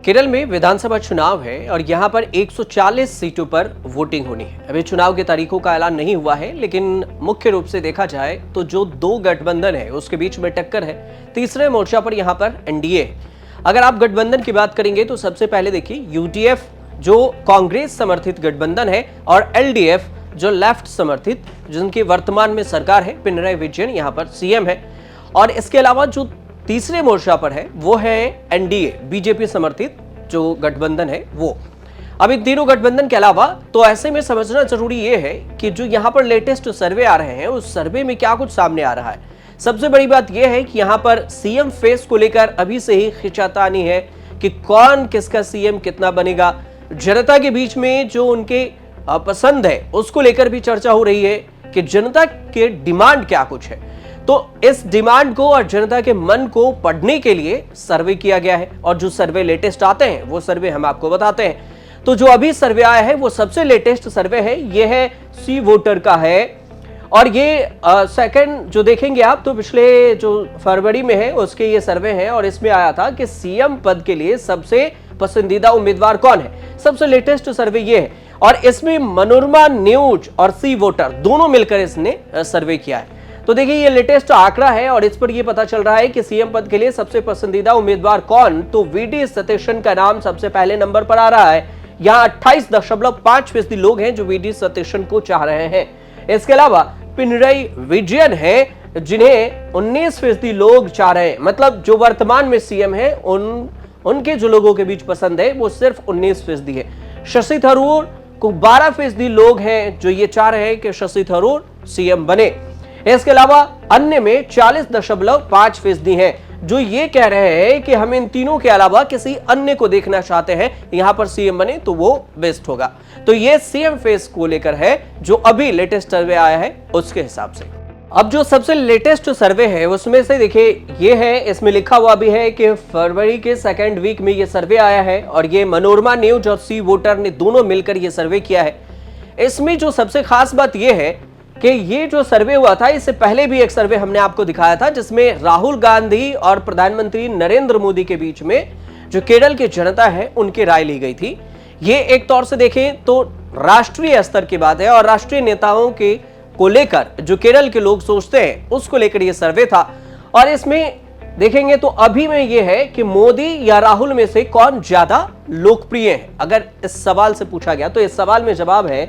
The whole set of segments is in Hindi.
केरल में विधानसभा चुनाव है और यहां पर 140 सीटों पर वोटिंग होनी है। अभी चुनाव के तारीखों का ऐलान नहीं हुआ है, लेकिन मुख्य रूप से देखा जाए तो जो दो गठबंधन है उसके बीच में टक्कर है। तीसरे मोर्चा पर यहां पर एनडीए। अगर आप गठबंधन की बात करेंगे तो सबसे पहले देखिए यूडीएफ जो कांग्रेस समर्थित गठबंधन है और एलडीएफ जो लेफ्ट समर्थित, जिनकी वर्तमान में सरकार है, पिनराई विजयन यहां पर सीएम है। और इसके अलावा जो तीसरे मोर्चा पर है वो है एनडीए, बीजेपी समर्थित जो गठबंधन है वो। अब इन तीनों गठबंधन के अलावा तो ऐसे में समझना जरूरी ये है कि जो यहाँ पर लेटेस्ट सर्वे आ रहे हैं उस सर्वे में क्या कुछ सामने आ रहा है। सबसे बड़ी बात यह है कि यहाँ पर सीएम फेस को लेकर अभी से ही खिंचातानी है कि कौन किसका सीएम कितना बनेगा। जनता के बीच में जो उनके पसंद है उसको लेकर भी चर्चा हो रही है कि जनता के डिमांड क्या कुछ है। तो इस डिमांड को और जनता के मन को पढ़ने के लिए सर्वे किया गया है और जो सर्वे लेटेस्ट आते हैं वो सर्वे हम आपको बताते हैं। तो जो अभी सर्वे आया है वो सबसे लेटेस्ट सर्वे है, ये है सी वोटर का है। और ये सेकंड जो देखेंगे आप तो पिछले जो फरवरी में है उसके ये सर्वे है और इसमें आया था कि सीएम पद के लिए सबसे पसंदीदा उम्मीदवार कौन है। सबसे लेटेस्ट सर्वे ये है और इसमें मनोरमा न्यूज और सी वोटर दोनों मिलकर इसने सर्वे किया है। तो देखिए ये लेटेस्ट आंकड़ा है और इस पर यह पता चल रहा है कि सीएम पद के लिए सबसे पसंदीदा उम्मीदवार कौन, तो वीडी सतीशन का नाम सबसे पहले नंबर पर आ रहा है। यहां 28.5% लोग हैं जो वीडी सतीशन को चाह रहे हैं। इसके अलावा पिनराई विजयन है जिन्हें 19% लोग चाह रहे हैं। मतलब जो वर्तमान में सीएम है उनके जो लोगों के बीच पसंद है वो सिर्फ 19% है। शशि थरूर को 12% लोग हैं जो ये चाह रहे हैं कि शशि थरूर सीएम बने। इसके अलावा अन्य में 40.5% हैं जो ये कह रहे हैं कि हम इन तीनों के अलावा किसी अन्य को देखना चाहते हैं, यहां पर सीएम बने तो वो बेस्ट होगा। तो ये सीएम फेस को लेकर है जो अभी लेटेस्ट सर्वे आया है उसके हिसाब से। अब जो सबसे लेटेस्ट सर्वे है उसमें से देखिए ये है, इसमें लिखा हुआ भी है कि फरवरी के सेकेंड वीक में ये सर्वे आया है और ये मनोरमा न्यूज और सी वोटर ने दोनों मिलकर ये सर्वे किया है। इसमें जो सबसे खास बात यह है कि ये जो सर्वे हुआ था इससे पहले भी एक सर्वे हमने आपको दिखाया था जिसमें राहुल गांधी और प्रधानमंत्री नरेंद्र मोदी के बीच में जो केरल की जनता है उनकी राय ली गई थी। ये एक तौर से देखें तो राष्ट्रीय स्तर की बात है और राष्ट्रीय नेताओं के को लेकर जो केरल के लोग सोचते हैं उसको लेकर ये सर्वे था। और इसमें देखेंगे तो अभी में ये है कि मोदी या राहुल में से कौन ज्यादा लोकप्रिय है। अगर इस सवाल से पूछा गया तो इस सवाल में जवाब है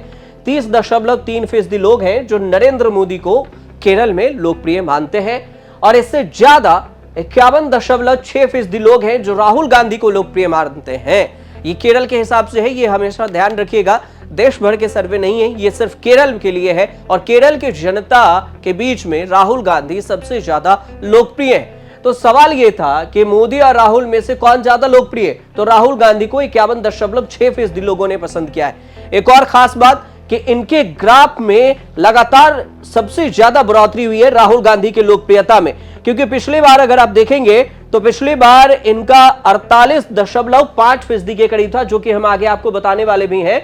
30.3% लोग हैं जो नरेंद्र मोदी को केरल में लोकप्रिय मानते हैं और इससे ज्यादा 51.6% लोग हैं जो राहुल गांधी को लोकप्रिय मानते हैं। ये केरल के हिसाब से है, ये हमेशा ध्यान रखिएगा, देश भर के सर्वे नहीं है, ये सिर्फ केरल के लिए है और केरल की जनता के बीच में राहुल गांधी सबसे ज्यादा लोकप्रिय है। तो सवाल यह था कि मोदी और राहुल में से कौन ज्यादा लोकप्रिय, तो राहुल गांधी को 51.6% लोगों ने पसंद किया है। एक और खास बात कि इनके ग्राफ में लगातार सबसे ज्यादा बढ़ोतरी हुई है राहुल गांधी की लोकप्रियता में, क्योंकि पिछली बार अगर आप देखेंगे तो पिछली बार इनका 48.5% के करीब था जो कि हम आगे आपको बताने वाले भी हैं,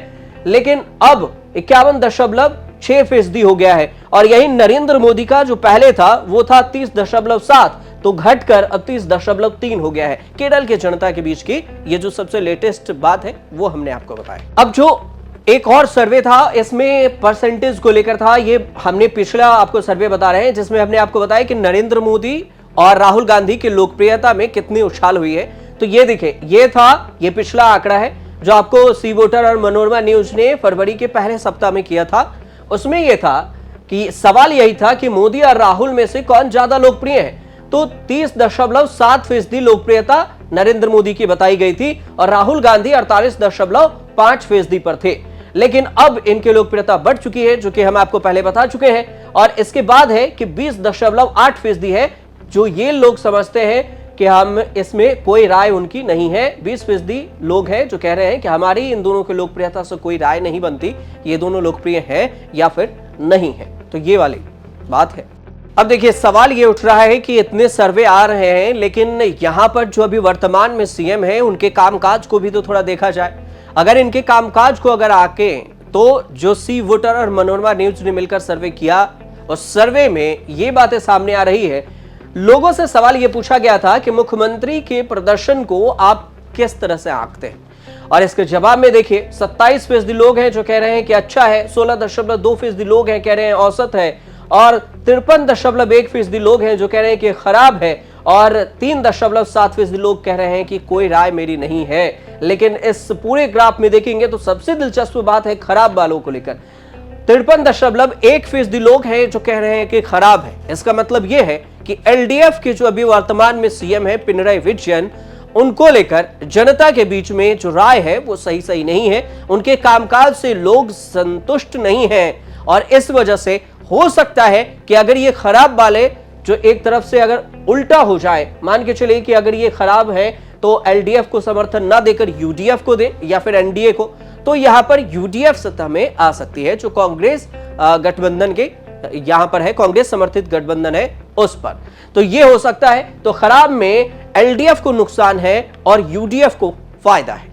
लेकिन अब 51.6% हो गया है। और यही नरेंद्र मोदी का जो पहले था वो था 30.7, तो घटकर अब 30.3 हो गया है। केरल के जनता के बीच की ये जो सबसे लेटेस्ट बात है वो हमने आपको बताया। अब जो एक और सर्वे था इसमें परसेंटेज को लेकर था, ये हमने पिछला आपको सर्वे बता रहे हैं जिसमें हमने आपको बताया कि नरेंद्र मोदी और राहुल गांधी की लोकप्रियता में कितनी उछाल हुई है। तो ये देखिए ये पिछला आंकड़ा है जो आपको सी वोटर और मनोरमा न्यूज ने फरवरी के पहले सप्ताह में किया था। उसमें यह था कि सवाल यही था कि मोदी और राहुल में से कौन ज्यादा लोकप्रिय है, तो 30.7% लोकप्रियता नरेंद्र मोदी की बताई गई थी और राहुल गांधी 48.5% पर थे। लेकिन अब इनकी लोकप्रियता बढ़ चुकी है जो कि हम आपको पहले बता चुके हैं और इसके बाद है कि 20.8% है जो ये लोग समझते हैं कि हम इसमें कोई राय उनकी नहीं है। 20% लोग हैं जो कह रहे हैं कि हमारी इन दोनों की लोकप्रियता से कोई राय नहीं बनती, ये दोनों लोकप्रिय हैं या फिर नहीं है। तो ये वाली बात है। अब देखिए सवाल ये उठ रहा है कि इतने सर्वे आ रहे हैं लेकिन यहां पर जो अभी वर्तमान में सीएम है उनके कामकाज को भी तो थोड़ा देखा जाए। अगर इनके कामकाज को अगर आके तो जो सी वोटर और मनोरमा न्यूज ने मिलकर सर्वे किया उस सर्वे में ये बातें सामने आ रही है। लोगों से सवाल यह पूछा गया था कि मुख्यमंत्री के प्रदर्शन को आप किस तरह से आंकते हैं। और इसके जवाब में देखिए 27% लोग हैं जो कह रहे हैं कि अच्छा है, 16.2% लोग हैं कह रहे हैं औसत है, और 53.1% लोग हैं जो कह रहे हैं कि खराब है, और 3.7% लोग कह रहे हैं कि कोई राय मेरी नहीं है। लेकिन इस पूरे ग्राफ में देखेंगे तो सबसे दिलचस्प बात है खराब वालों को लेकर। 53.1% लोग हैं जो कह रहे हैं कि खराब है। इसका मतलब यह है कि एलडीएफ के जो अभी वर्तमान में सीएम है पिनराई विजयन, उनको लेकर जनता के बीच में जो राय है वो सही नहीं है। उनके कामकाज से लोग संतुष्ट नहीं हैं, और इस वजह से हो सकता है कि अगर ये खराब वाले जो एक तरफ से अगर उल्टा हो जाए, मान के चलिए कि अगर ये खराब है तो एलडीएफ को समर्थन ना देकर यूडीएफ को दे या फिर एनडीए को, तो यहां पर यूडीएफ सत्ता में आ सकती है, जो कांग्रेस गठबंधन के यहां पर है, कांग्रेस समर्थित गठबंधन है उस पर। तो ये हो सकता है। तो खराब में एलडीएफ को नुकसान है और यूडीएफ को फायदा है।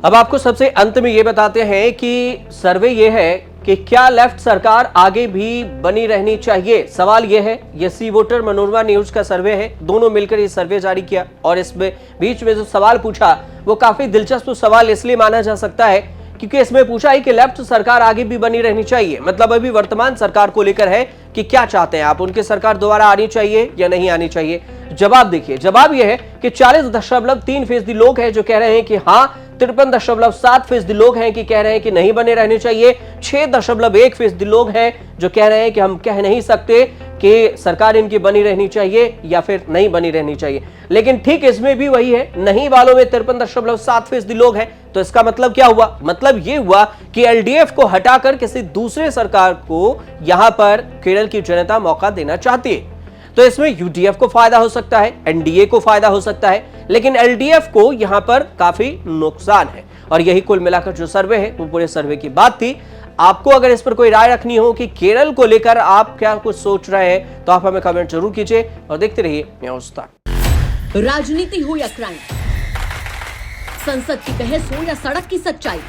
अब आपको सबसे अंत में ये बताते हैं कि सर्वे ये है कि क्या लेफ्ट सरकार आगे भी बनी रहनी चाहिए। सवाल ये है, ये सी वोटर मनोरमा न्यूज का सर्वे है, दोनों मिलकर ये सर्वे जारी किया, और इसमें बीच में जो सवाल पूछा वो काफी दिलचस्प सवाल इसलिए माना जा सकता है क्योंकि इसमें पूछा है कि लेफ्ट सरकार आगे भी बनी रहनी चाहिए, मतलब अभी वर्तमान सरकार को लेकर है कि क्या चाहते हैं आप, उनकी सरकार दोबारा आनी चाहिए या नहीं आनी चाहिए। जवाब देखिए, जवाब यह है कि 40.3% लोग हैं जो कह रहे हैं कि हाँ, 53.7% लोग हैं कि कह रहे हैं कि नहीं बने रहने चाहिए, 6.1% लोग हैं जो कह रहे हैं कि हम कह नहीं सकते कि सरकार इनकी बनी रहनी चाहिए या फिर नहीं बनी रहनी चाहिए। लेकिन ठीक इसमें भी वही है, नहीं वालों में 53.7% लोग हैं। तो इसका मतलब क्या हुआ? मतलब यह हुआ कि एलडीएफ को हटाकर किसी दूसरे सरकार को यहां पर केरल की जनता मौका देना चाहती है। तो इसमें यूडीएफ को फायदा हो सकता है, एनडीए को फायदा हो सकता है, लेकिन एलडीएफ को यहां पर काफी नुकसान है। और यही कुल मिलाकर जो सर्वे है वो पूरे सर्वे की बात थी। आपको अगर इस पर कोई राय रखनी हो कि केरल को लेकर आप क्या कुछ सोच रहे हैं, तो आप हमें कमेंट जरूर कीजिए और देखते रहिए न्यूज़ तक। राजनीति हो या क्राइम, संसद की बहस हो या सड़क की सच्चाई,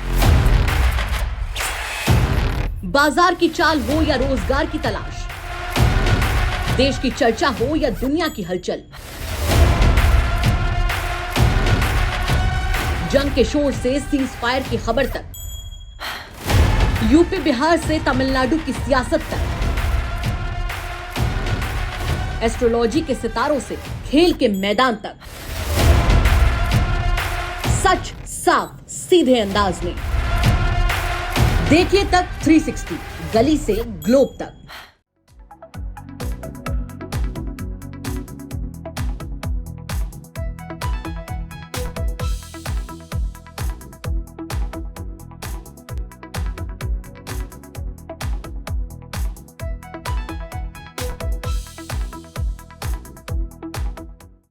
बाजार की चाल हो या रोजगार की तलाश, देश की चर्चा हो या दुनिया की हलचल, जंग के शोर से सीज फायर की खबर तक, यूपी बिहार से तमिलनाडु की सियासत तक, एस्ट्रोलॉजी के सितारों से खेल के मैदान तक, सच साफ सीधे अंदाज में देखिए तक 360, गली से ग्लोब तक।